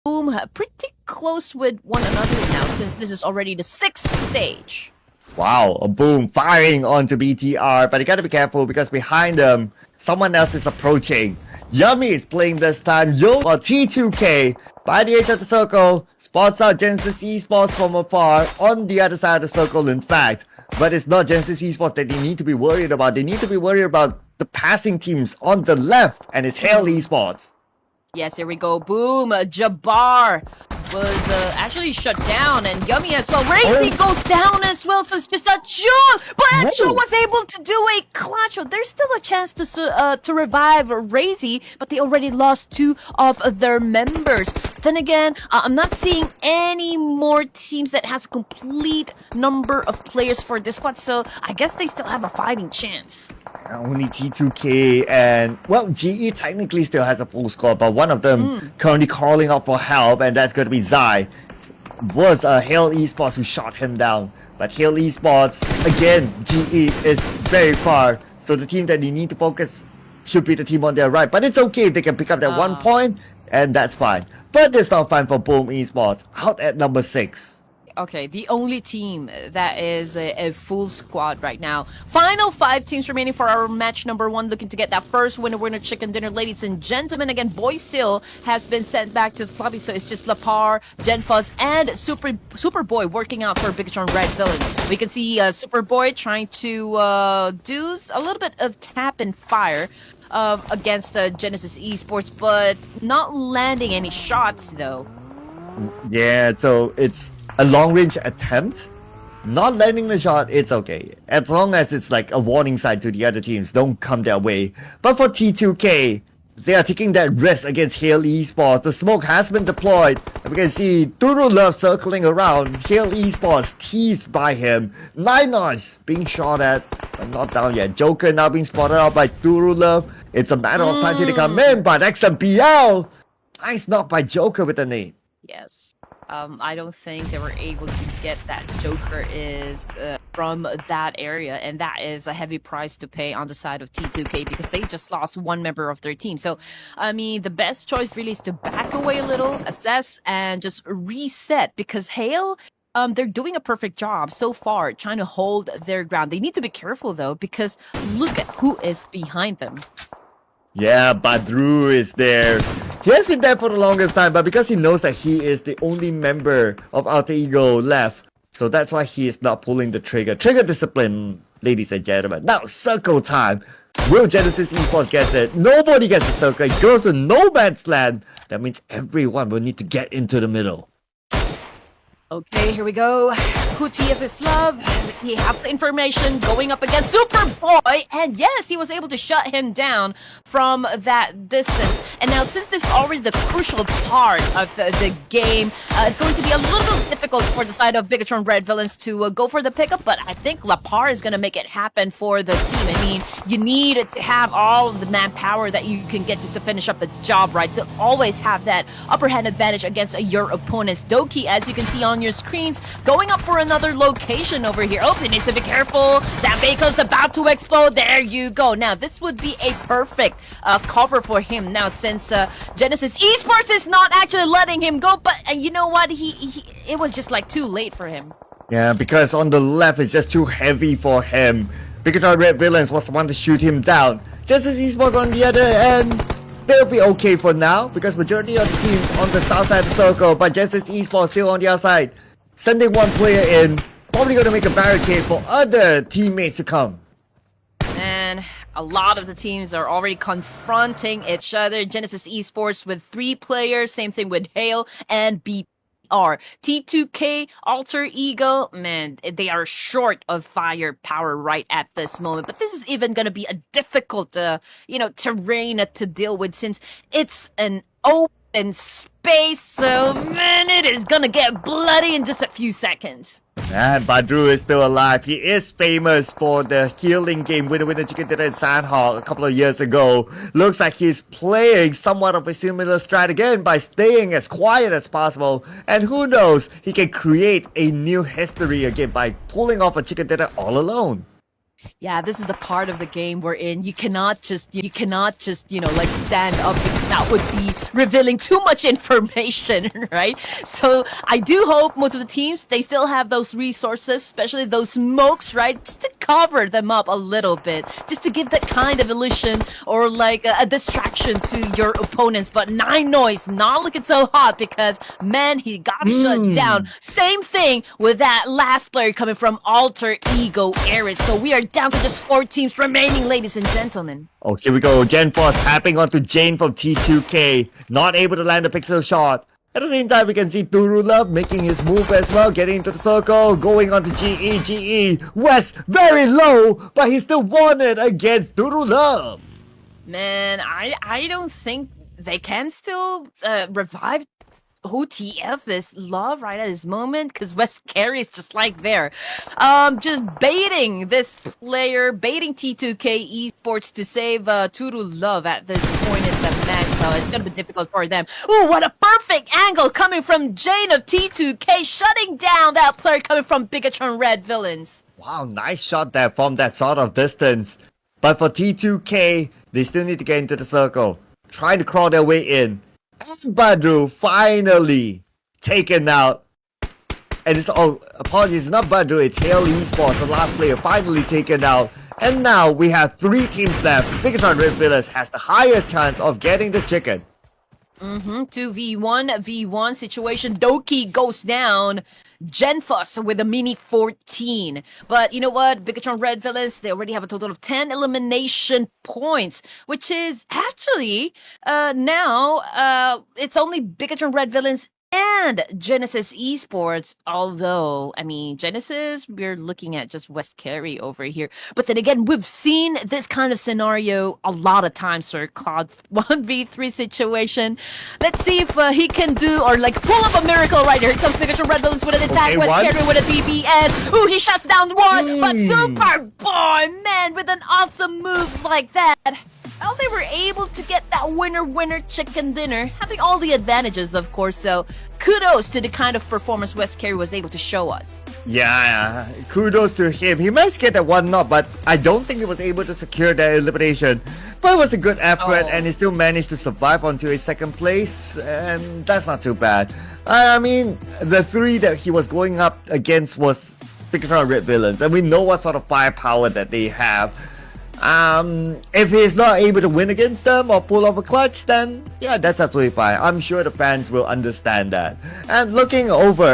Boom, pretty close with one another now since this is already the 6th stage. Wow, a Boom firing onto BTR, but you gotta be careful because behind them, someone else is approaching. Yummy is playing this time. Yo, or T2K by the edge of the circle, spots out Genesis Esports from afar on the other side of the circle, in fact. But it's not Genesis Esports that they need to be worried about. They need to be worried about the passing teams on the left, and it's Hail Esports. Yes, here we go. Boom, Jabbar was actually shut down, and Yummy as well. Razy goes down as well, so it's just a June. But Erangel was able to do a clutch. There's still a chance to revive Razy, but they already lost 2 of their members. But then again, I'm not seeing any more teams that has a complete number of players for this squad, so I guess they still have a fighting chance. Only T2K and, well, GE technically still has a full squad, but one of them currently calling out for help, and that's going to be Zai. Was Hail Esports who shot him down. But Hail Esports, again, GE is very far, so the team that they need to focus should be the team on their right. But it's okay if they can pick up that 1 point, and that's fine. But it's not fine for Boom Esports, out at number 6. Okay, the only team that is a full squad right now. Final 5 teams remaining for our match number 1, looking to get that first winner chicken dinner. Ladies and gentlemen, again, Boysil has been sent back to the lobby, so it's just Lapar, Genfuzz, and Superboy working out for Bigatron Red Villains. We can see Superboy trying to do a little bit of tap and fire against Genesis Esports, but not landing any shots, though. Yeah, so it's a long-range attempt. Not landing the shot, it's okay. As long as it's like a warning sign to the other teams, don't come their way. But for T2K, they are taking that risk against Hail Esports. The smoke has been deployed. And we can see Durulove circling around. Hail Esports teased by him. Ninos being shot at, but not down yet. Joker now being spotted out by Durulove. It's a matter of time till they come in, but XMPL. Nice knock by Joker with the nade. Yes. I don't think they were able to get that Joker is from that area, and that is a heavy price to pay on the side of T2K because they just lost 1 member of their team. So, I mean, the best choice really is to back away a little, assess, and just reset because Hail, they're doing a perfect job so far trying to hold their ground. They need to be careful, though, because look at who is behind them. Yeah, Badru is there. He has been there for the longest time, but because he knows that he is the only member of Alter Ego left, so that's why he is not pulling the trigger. Trigger discipline, ladies and gentlemen. Now, circle time. Will Genesis Esports get it? Nobody gets the circle. It goes to no man's land. That means everyone will need to get into the middle. Okay, here we go. Who TF is love? He has the information going up against Superboy, and yes, he was able to shut him down from that distance. And now, since this is already the crucial part of the game, it's going to be a little difficult for the side of Bigatron Red Villains to go for the pickup, but I think Lapar is going to make it happen for the team. I mean, you need to have all the manpower that you can get just to finish up the job, right? To always have that upper hand advantage against your opponents. Doki, as you can see on your screens, going up for another location over here. Oh, he needs to be careful. That bacon's about to explode. There you go. Now, this would be a perfect cover for him now, since Genesis Esports is not actually letting him go, but you know what? It was just like too late for him. Yeah, because on the left it's just too heavy for him. Bigatron Red Villains was the one to shoot him down. Genesis Esports on the other end, they'll be okay for now because majority of the teams on the south side of the circle, but Genesis Esports still on the outside. Sending 1 player in, probably going to make a barricade for other teammates to come. And a lot of the teams are already confronting each other. Genesis Esports with 3 players, same thing with Hail and BTR. T2K, Alter Ego, man, they are short of firepower right at this moment. But this is even going to be a difficult, terrain to deal with since it's an open space. So, man, it is going to get bloody in just a few seconds. And Badru is still alive. He is famous for the healing game winner chicken dinner in Sandhawk a couple of years ago. Looks like he's playing somewhat of a similar strat again by staying as quiet as possible. And who knows, he can create a new history again by pulling off a chicken dinner all alone. Yeah, this is the part of the game wherein you cannot just, like stand up because that would be revealing too much information, right? So I do hope most of the teams, they still have those resources, especially those smokes, right? Just to cover them up a little bit, just to give that kind of illusion or like a distraction to your opponents. But Nine Noise not looking so hot because, man, he got shut down. Same thing with that last player coming from Alter Ego Ares. So we are down to just 4 teams remaining, ladies and gentlemen. Oh, here we go. Gen Force tapping onto Jane from T2K. Not able to land a pixel shot. At the same time, we can see Turu Love making his move as well, getting into the circle, going on to GE. West very low, but he still won it against Turu Love. Man, I don't think they can still revive who TF is Love right at this moment, because West Carry is just like there. Just baiting this player, baiting T2K Esports to save Turu Love at this point in the match. It's gonna be difficult for them. Ooh, what a perfect angle coming from Jane of T2K, shutting down that player coming from Bigatron Red Villains. Wow, nice shot there from that sort of distance. But for T2K, they still need to get into the circle, trying to crawl their way in. And Badru finally taken out. And it's, oh, apologies, not Badru, it's Hale Esports, the last player, finally taken out. And now we have 3 teams left. Bigatron Red Villas has the highest chance of getting the chicken. 2v1 situation. Doki goes down. Genfus with a mini 14. But you know what? Bigatron Red Villains, they already have a total of 10 elimination points, which is actually now it's only Bigatron Red Villains and Genesis Esports. Although, I mean, Genesis, we're looking at just West Carry over here. But then again, we've seen this kind of scenario a lot of times, Sir Cloud. 1v3 situation. Let's see if he can do, or like pull up a miracle right here. Here comes Pikachu Red Villains with an attack. Okay, West Carry with a DBS. Ooh, he shuts down one. But Super Boy, man, with an awesome move like that. Well, they were able to get that winner chicken dinner, having all the advantages, of course. So kudos to the kind of performance West Carry was able to show us. Yeah, kudos to him. He managed to get that 1-0, but I don't think he was able to secure that elimination. But it was a good effort, and he still managed to survive onto a 2nd place, and that's not too bad. I mean, the 3 that he was going up against was Bigatron Red Villains, and we know what sort of firepower that they have. If he's not able to win against them or pull off a clutch, then yeah, that's absolutely fine. I'm sure the fans will understand that. And looking over